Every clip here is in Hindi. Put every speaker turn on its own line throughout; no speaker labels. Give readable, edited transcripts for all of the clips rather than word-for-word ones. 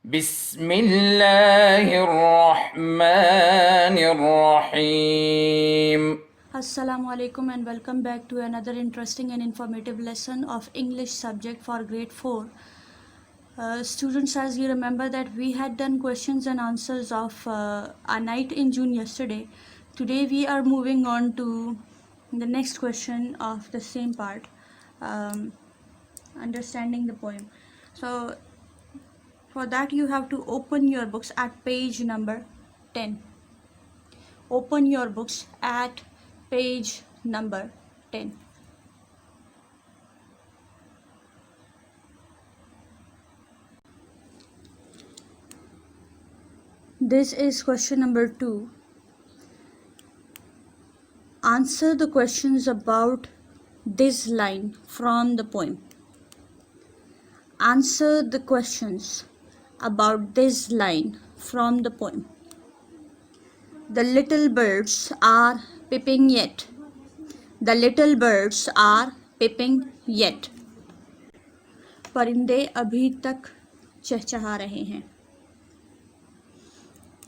Bismillahirrahmanirrahim.
Assalamu alaikum and welcome back to another interesting and informative lesson of English subject for grade 4. Students, as you remember that we had done questions and answers of A Night in June yesterday. Today we are moving on to the next question of the same part, understanding the poem. So for that you have to open your books at page number 10. Open your books at page number 10. This is question number 2. Answer the questions about this line from the poem. Answer the questions about this line from the poem. The little birds are peeping yet. The little birds are peeping yet. परिंदे अभी तक चहचहा रहे हैं.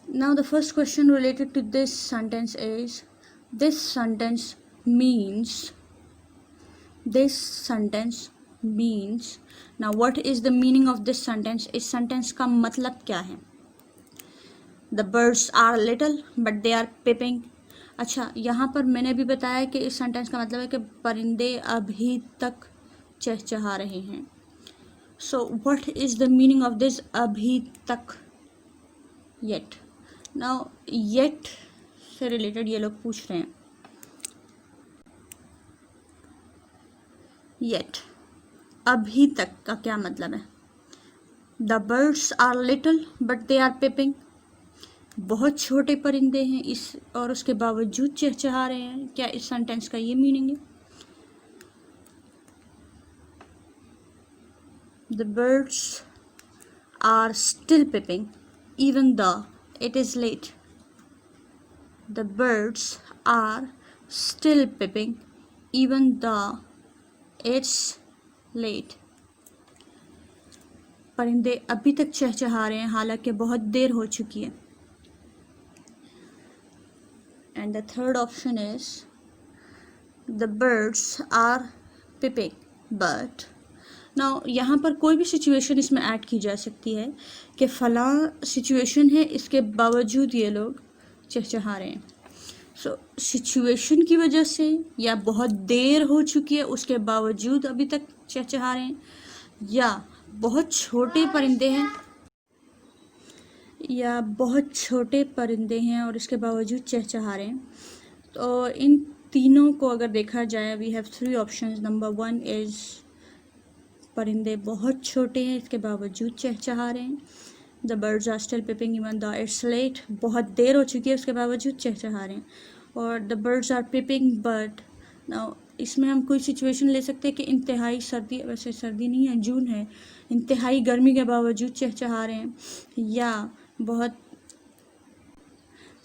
Now the first question related to this sentence is, this sentence means. Now what is the meaning of this sentence? इस sentence का मतलब क्या है? The birds are little but they are peeping. अच्छा, यहाँ पर मैंने भी बताया कि इस सेंटेंस का मतलब है कि परिंदे अभी तक चहचहा रहे हैं. So what is the meaning of this अभी तक? Yet. Now yet से रिलेटेड ये लोग पूछ रहे हैं. Yet अभी तक का क्या मतलब है? The birds are little but they are peeping. बहुत छोटे परिंदे हैं इस और उसके बावजूद चहचहा रहे हैं. क्या इस सेंटेंस का ये मीनिंग है? The birds are still peeping even though it is late. The birds are still peeping even though it's late. परिंदे अभी तक चहचहा रहे हैं हालांकि बहुत देर हो चुकी है. And the third option is, the birds are peeping but. Now यहाँ पर कोई भी सिचुएशन इसमें ऐड की जा सकती है कि फलां सिचुएशन है इसके बावजूद ये लोग चहचहा रहे हैं. सो सिचुएशन की वजह से या बहुत देर हो चुकी है उसके बावजूद अभी तक चहचहा रहे हैं, या बहुत छोटे परिंदे हैं और इसके बावजूद चहचहा रहे हैं. तो इन तीनों को अगर देखा जाए, we have 3 options. Number 1 is परिंदे बहुत छोटे हैं इसके बावजूद चहचहा रहे हैं. The birds are still peeping even the it's late, बहुत देर हो चुकी है उसके बावजूद चहचहा रहे हैं. और the birds are peeping but. Now इसमें हम कोई सिचुएशन ले सकते हैं कि इंतहाई सर्दी, वैसे सर्दी नहीं है, जून है, इंतहाई गर्मी के बावजूद चहचहा रहे हैं, या बहुत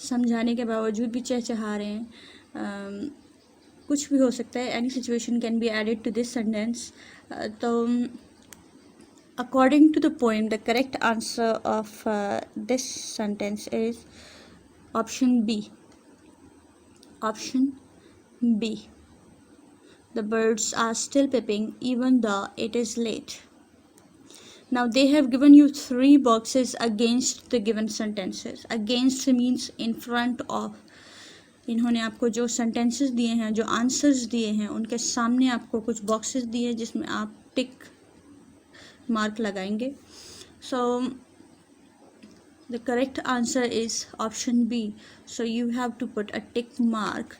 समझाने के बावजूद भी चहचहा रहे हैं. कुछ भी हो सकता है. Any situation can be added to this sentence. तो according to the poem, the correct answer of this sentence is option B. Option B. The birds are still peeping even though it is late. Now they have given you 3 boxes against the given sentences. Against means in front of. इन्होंने आपको जो सेंटेंसेस दिए हैं, जो आंसर्स दिए हैं, उनके सामने आपको कुछ बॉक्सेस दिए हैं जिसमें आप टिक मार्क लगाएंगे. So the correct answer is option B. So you have to put a tick mark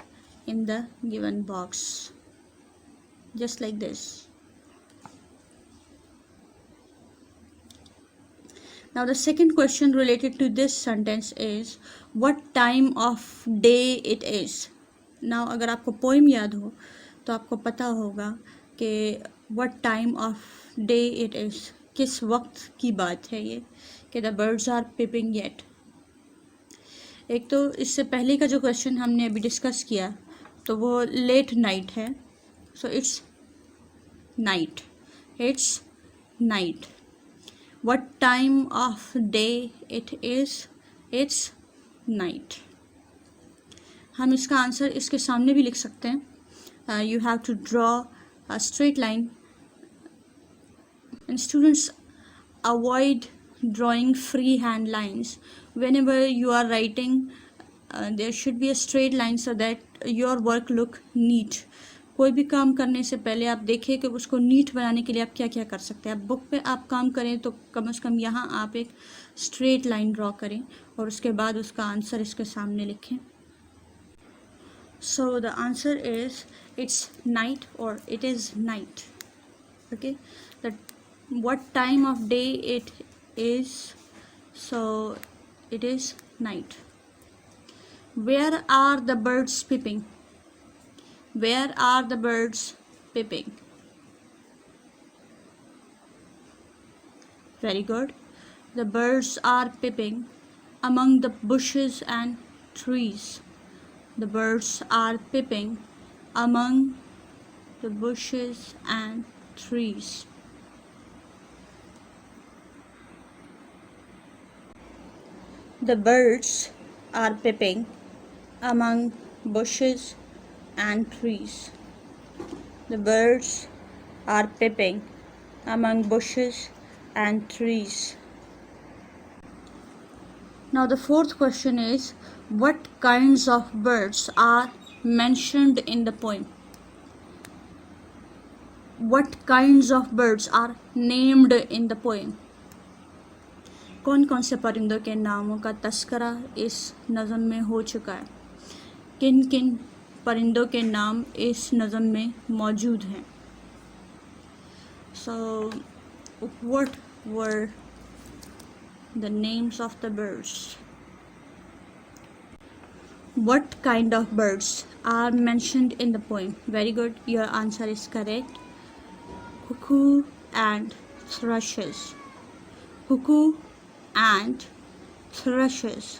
in the given box, just like this. Now the second question related to this sentence is, what time of day it is. Now अगर आपको पोइम याद हो तो आपको पता होगा कि what time of day it is, किस वक्त की बात है ये, कि the birds are peeping yet. एक तो इससे पहले का जो क्वेश्चन हमने अभी डिस्कस किया तो वो लेट नाइट है. So it's night. What time of day it is? It's night. हम इसका आंसर इसके सामने भी लिख सकते हैं. You have to draw a straight line, and students avoid drawing freehand lines. Whenever you are writing, there should be a straight line so that your work look neat. कोई भी काम करने से पहले आप देखिए कि उसको नीट बनाने के लिए आप क्या क्या कर सकते हैं. आप बुक पे आप काम करें तो कम से कम यहाँ आप एक स्ट्रेट लाइन ड्रॉ करें और उसके बाद उसका आंसर इसके सामने लिखें. So the answer is it's night or it is night. Okay, that what time of day it is? So it is night. Where are the birds peeping? Where are the birds peeping? Very good. The birds are peeping among the bushes and trees. The birds are peeping among the bushes and trees. The birds are peeping among bushes and trees. The birds are peeping among bushes and trees. Now the fourth question is, what kinds of birds are mentioned in the poem? What kinds of birds are named in the poem? कौन कौन से परिंदों के नामों का तस्करा इस नज़म में हो चुका है? किन किन परिंदों के नाम इस नज़म में मौजूद हैं? So what were the names of the birds? What kind of birds are mentioned in the poem? Very good, your answer is correct. Cuckoo and thrushes. Cuckoo and thrushes.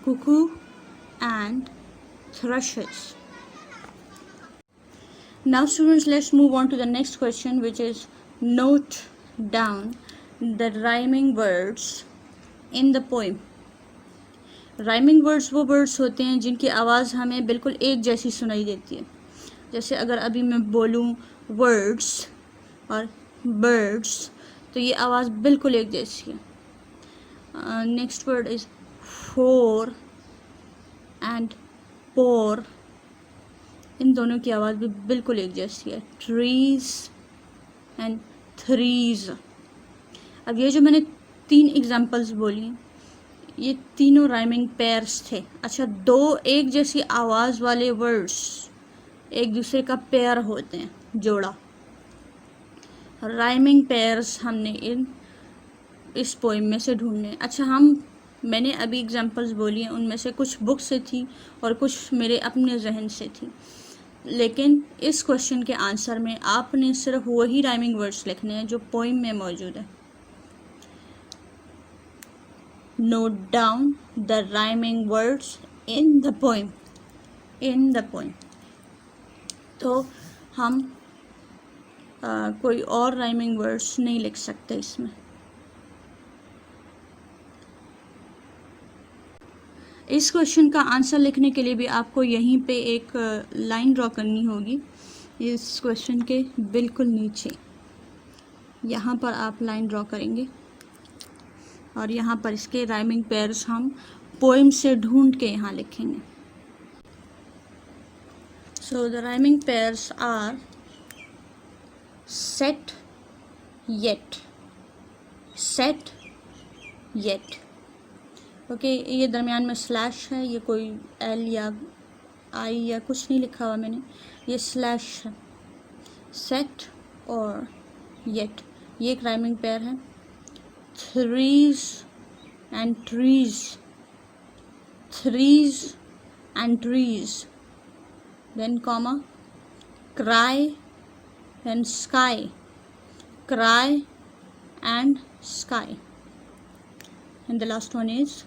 Cuckoo and thrushes. Now students, let's move on to the next question, which is note down the rhyming words in the poem. Rhyming words वो words होते हैं जिनकी आवाज़ हमें बिल्कुल एक जैसी सुनाई देती है. जैसे अगर अभी मैं बोलूँ words और birds तो ये आवाज़ बिल्कुल एक जैसी है. Next word is for and pour. इन दोनों की आवाज़ भी बिल्कुल एक जैसी है. trees and threes. अब ये जो मैंने 3 एग्जाम्पल्स बोली, ये तीनों राइमिंग पेयर्स थे. अच्छा, 2 एक जैसी आवाज़ वाले वर्ड्स एक दूसरे का पेयर होते हैं, जोड़ा. राइमिंग पेयर्स हमने इस पोइम में से ढूंढने. अच्छा, मैंने अभी एग्जांपल्स बोली हैं, उनमें से कुछ बुक से थी और कुछ मेरे अपने जहन से थी, लेकिन इस क्वेश्चन के आंसर में आपने सिर्फ वही राइमिंग वर्ड्स लिखने हैं जो पोइम में मौजूद है. Note down the rhyming words in the poem. In the poem. तो हम कोई और राइमिंग वर्ड्स नहीं लिख सकते इसमें. इस क्वेश्चन का आंसर लिखने के लिए भी आपको यहीं पे एक लाइन ड्रॉ करनी होगी. इस क्वेश्चन के बिल्कुल नीचे यहाँ पर आप लाइन ड्रॉ करेंगे और यहाँ पर इसके राइमिंग पेयर्स हम पोइम से ढूंढ के यहाँ लिखेंगे. So the rhyming pairs are set yet. Set yet. Okay, ये दरमियान में स्लैश है, ये कोई एल या आई या कुछ नहीं लिखा हुआ मैंने, ये स्लैश है. सेट और येट, ये एक राइमिंग पेयर है. Threes and trees. Threes and trees. Then comma, cry and sky. Cry and sky. And the last one is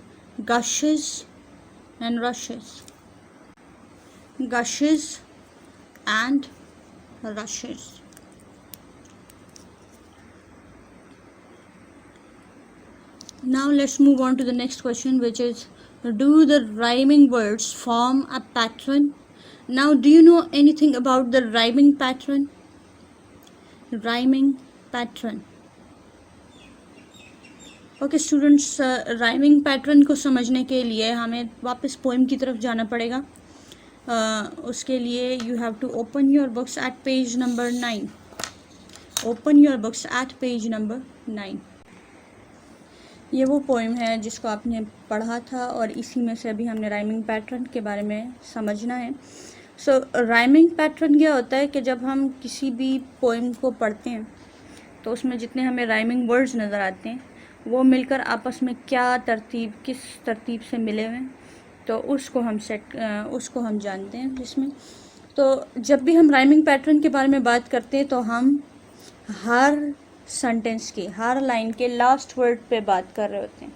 gushes and rushes. Gushes and rushes. Now let's move on to the next question, which is, do the rhyming words form a pattern? Now, do you know anything about the rhyming pattern? Rhyming pattern. Okay students, rhyming pattern को समझने के लिए हमें वापस पोएम की तरफ जाना पड़ेगा. उसके लिए you have to open your books at page number 9. Open your books at page number 9. ये वो पोएम है जिसको आपने पढ़ा था और इसी में से अभी हमने राइमिंग पैटर्न के बारे में समझना है. सो राइमिंग पैटर्न क्या होता है कि जब हम किसी भी पोएम को पढ़ते हैं तो उसमें जितने हमें राइमिंग वर्ड्स नज़र आते हैं वो मिलकर आपस में किस तरतीब से मिले हुए हैं, तो उसको हम जानते हैं जिसमें. तो जब भी हम राइमिंग पैटर्न के बारे में बात करते हैं तो हम हर सेंटेंस के, हर लाइन के लास्ट वर्ड पे बात कर रहे होते हैं.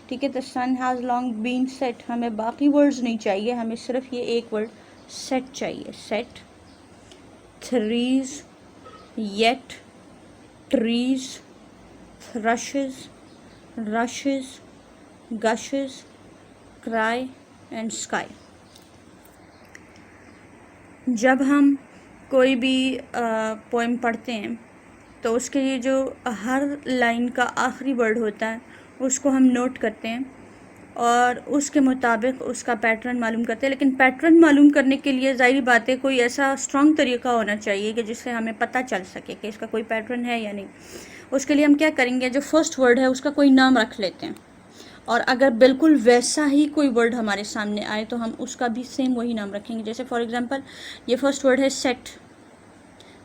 ठीक है, the sun has long been set. हमें बाकी वर्ड्स नहीं चाहिए, हमें सिर्फ ये एक वर्ड सेट चाहिए. Set, threes, yet, trees, thrushes, rushes, gushes, cry and sky. जब हम कोई भी पोएम पढ़ते हैं तो उसके लिए जो हर लाइन का आखिरी वर्ड होता है उसको हम नोट करते हैं और उसके मुताबिक उसका पैटर्न मालूम करते हैं. लेकिन पैटर्न मालूम करने के लिए ज़ाहिर बात है कोई ऐसा स्ट्रॉन्ग तरीका होना चाहिए कि जिससे हमें पता चल सके कि इसका कोई पैटर्न है या नहीं. उसके लिए हम क्या करेंगे, जो फर्स्ट वर्ड है उसका कोई नाम रख लेते हैं और अगर बिल्कुल वैसा ही कोई वर्ड हमारे सामने आए तो हम उसका भी सेम वही नाम रखेंगे. जैसे फॉर एग्जांपल ये फर्स्ट वर्ड है सेट.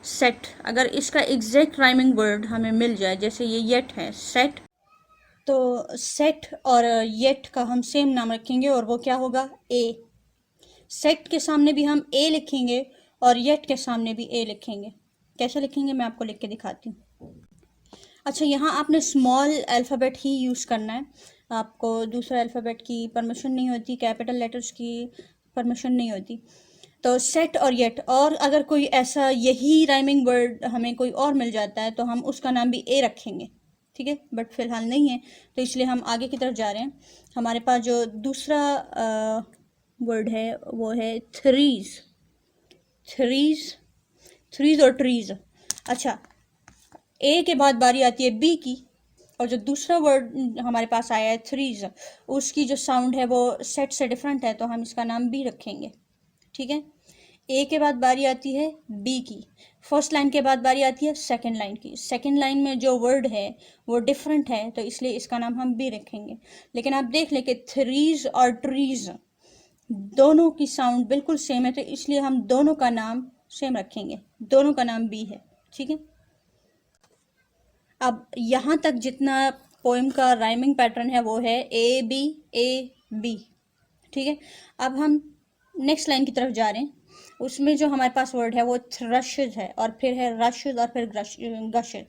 सेट, अगर इसका एग्जैक्ट राइमिंग वर्ड हमें मिल जाए, जैसे ये येट है, सेट, तो सेट और येट का हम सेम नाम रखेंगे और वो क्या होगा, ए. सेट के सामने भी हम ए लिखेंगे और येट के सामने भी ए लिखेंगे. कैसे लिखेंगे मैं आपको लिख के दिखाती हूँ. अच्छा, यहाँ आपने स्मॉल अल्फ़ाबेट ही यूज़ करना है, आपको दूसरा अल्फ़ाबेट की परमिशन नहीं होती, कैपिटल लेटर्स की परमिशन नहीं होती. तो सेट और येट, और अगर कोई ऐसा यही राइमिंग वर्ड हमें कोई और मिल जाता है तो हम उसका नाम भी ए रखेंगे. ठीक है, बट फ़िलहाल नहीं है तो इसलिए हम आगे की तरफ जा रहे हैं. हमारे पास जो दूसरा वर्ड है वो है थ्रीज़. थ्रीज़ और ट्रीज़. अच्छा, ए के बाद बारी आती है बी की और जो दूसरा वर्ड हमारे पास आया है थ्रीज़, उसकी जो साउंड है वो सेट से डिफरेंट है तो हम इसका नाम बी रखेंगे. ठीक है, ए के बाद बारी आती है बी की. फर्स्ट लाइन के बाद बारी आती है सेकंड लाइन की. सेकंड लाइन में जो वर्ड है वो डिफरेंट है तो इसलिए इसका नाम हम बी रखेंगे. लेकिन आप देख लें कि थ्रीज़ और ट्रीज़ दोनों की साउंड बिल्कुल सेम है तो इसलिए हम दोनों का नाम सेम रखेंगे, दोनों का नाम बी है. ठीक है, अब यहाँ तक जितना पोएम का राइमिंग पैटर्न है वो है ए बी. ठीक है, अब हम नेक्स्ट लाइन की तरफ जा रहे हैं. उसमें जो हमारे पास वर्ड है वो थ्रशेज है और फिर है रशेज और फिर गशेज.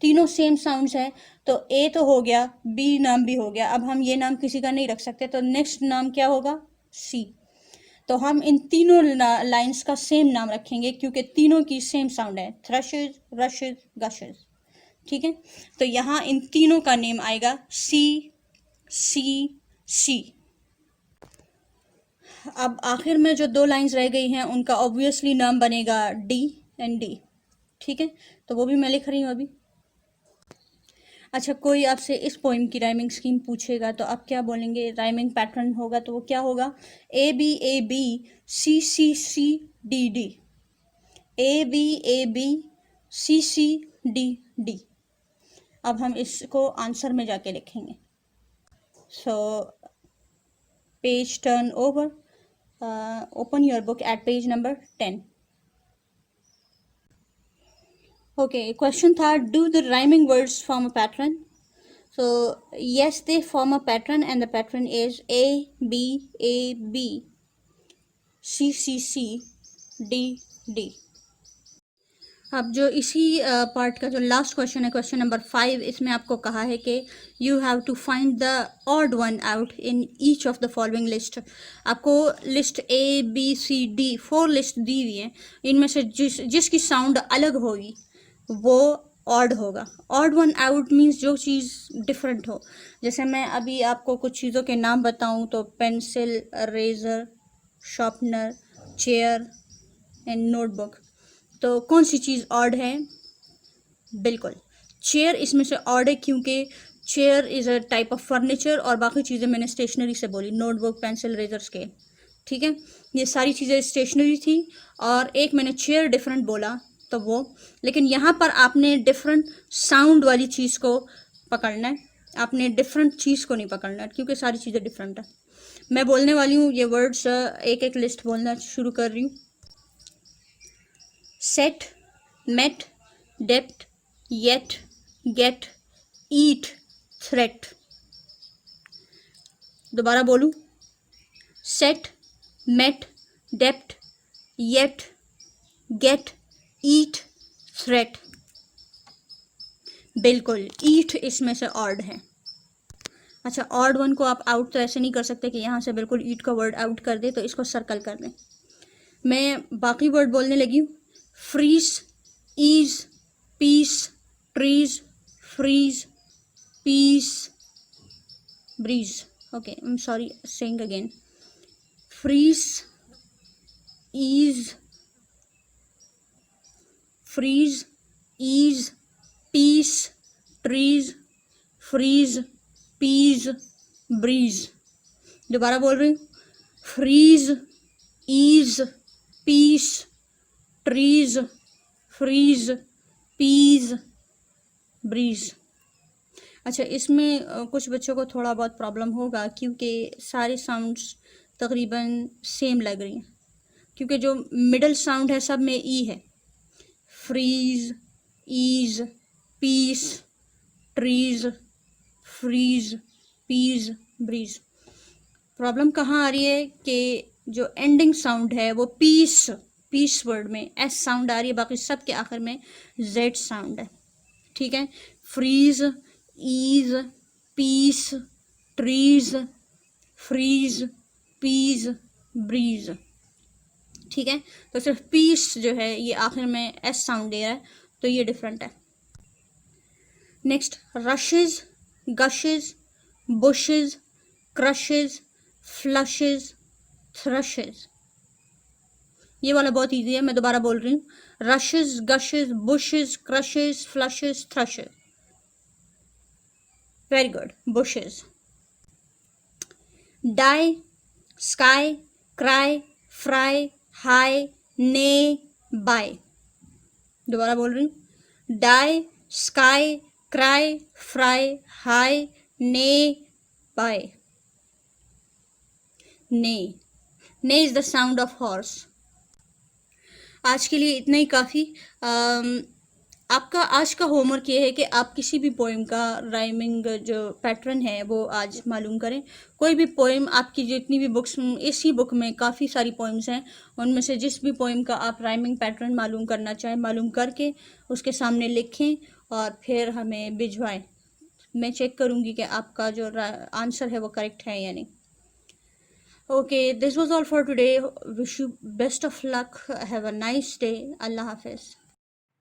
तीनों सेम साउंड्स है तो ए तो हो गया, बी नाम भी हो गया. अब हम ये नाम किसी का नहीं रख सकते तो नेक्स्ट नाम क्या होगा, सी. तो हम इन तीनों लाइंस का सेम नाम रखेंगे क्योंकि तीनों की सेम साउंड है, थ्रशेज, रशेज, गशेज. ठीक है, तो यहाँ इन तीनों का नेम आएगा सी सी सी. अब आखिर में जो दो लाइंस रह गई हैं उनका ऑब्वियसली नाम बनेगा डी एंड डी. ठीक है, तो वो भी मैं लिख रही हूँ अभी. अच्छा, कोई आपसे इस पोइम की राइमिंग स्कीम पूछेगा तो आप क्या बोलेंगे, राइमिंग पैटर्न होगा तो वो क्या होगा, A B C D D. A B C D D. अब हम इसको आंसर में जाके लिखेंगे. So page turn over, open your book at page number 10. Okay, question था, do the rhyming words form a pattern. So yes, they form a pattern and the pattern is A B C D D. अब जो इसी पार्ट का जो लास्ट क्वेश्चन है, क्वेश्चन नंबर 5, इसमें आपको कहा है कि you have to find the odd one out in each of the following list. आपको list A B C D 4 list दी हुई है, इनमें से जिसकी साउंड अलग होगी वो ऑड होगा। ऑड वन आउट मीन्स जो चीज़ डिफरेंट हो। जैसे मैं अभी आपको कुछ चीज़ों के नाम बताऊं तो pencil, razor, sharpener, chair and notebook. तो कौन सी चीज़ ऑड है? बिल्कुल चेयर इसमें से ऑड है, क्योंकि chair is a type of furniture और बाकी चीज़ें मैंने स्टेशनरी से बोली, नोटबुक, पेंसिल, रेजर, स्केल। ठीक है, ये सारी चीज़ें स्टेशनरी थी और एक मैंने चेयर डिफरेंट बोला तो वो, लेकिन यहाँ पर आपने डिफरेंट साउंड वाली चीज़ को पकड़ना है, आपने डिफरेंट चीज़ को नहीं पकड़ना है, क्योंकि सारी चीज़ें डिफरेंट है। मैं बोलने वाली हूँ ये वर्ड्स, एक एक लिस्ट बोलना शुरू कर रही हूँ। Set, met, depth, yet, get, eat, threat. दोबारा बोलूं, set, met, depth, yet, get, eat, threat. बिल्कुल ईट इसमें से ऑड है। अच्छा, ऑड वन को आप आउट तो ऐसे नहीं कर सकते कि यहाँ से बिल्कुल ईट का वर्ड आउट कर दे, तो इसको सर्कल कर दें। मैं बाकी वर्ड बोलने लगी हूँ। Freeze, ease, peace, trees, freeze, peace, breeze. Okay, I'm sorry, saying again. Freeze, ease, freeze, ease, peace, trees, freeze, peas, breeze. दोबारा बोल रही हूँ। Freeze, ease, peace, trees, freeze, peas, breeze. अच्छा, इसमें कुछ बच्चों को थोड़ा बहुत प्रॉब्लम होगा, क्योंकि सारे साउंड्स तकरीबन सेम लग रही हैं, क्योंकि जो मिडल साउंड है सब में ई है। Freeze, ease, peace, trees, freeze, peas, breeze. Problem कहाँ आ रही है कि जो एंडिंग साउंड है वो पीस, पीस वर्ड में एस साउंड आ रही है, बाकी सब के आखिर में जेड साउंड है। ठीक है, freeze, ease, peace, trees, freeze, peas, breeze. ठीक है, तो सिर्फ पीस जो है ये आखिर में एस साउंड दे रहा है, तो ये डिफरेंट है। Next, rushes, gushes, bushes, crushes, flushes, thrushes. ये वाला बहुत इजी है, मैं दोबारा बोल रही हूँ। Rushes, gushes, bushes, crushes, flushes, thrushes. Very good, bushes. Die, sky, cry, fry, high, neigh, buy. दोबारा बोल रही हूँ। Die, sky, cry, fry, high, neigh, buy. Neigh, neigh is the sound of horse. आज के लिए इतना ही काफ़ी। आपका आज का होमवर्क ये है कि आप किसी भी पोइम का राइमिंग जो पैटर्न है वो आज मालूम करें। कोई भी पोइम, आपकी जितनी भी बुक्स, इसी बुक में काफ़ी सारी पोइम्स हैं, उनमें से जिस भी पोइम का आप राइमिंग पैटर्न मालूम करना चाहें, मालूम करके उसके सामने लिखें और फिर हमें भिजवाएं। मैं चेक करूँगी कि आपका जो आंसर है वो करेक्ट है या नहीं। Okay, this was all for today. Wish you best of luck. Have a nice day. Allah Hafiz.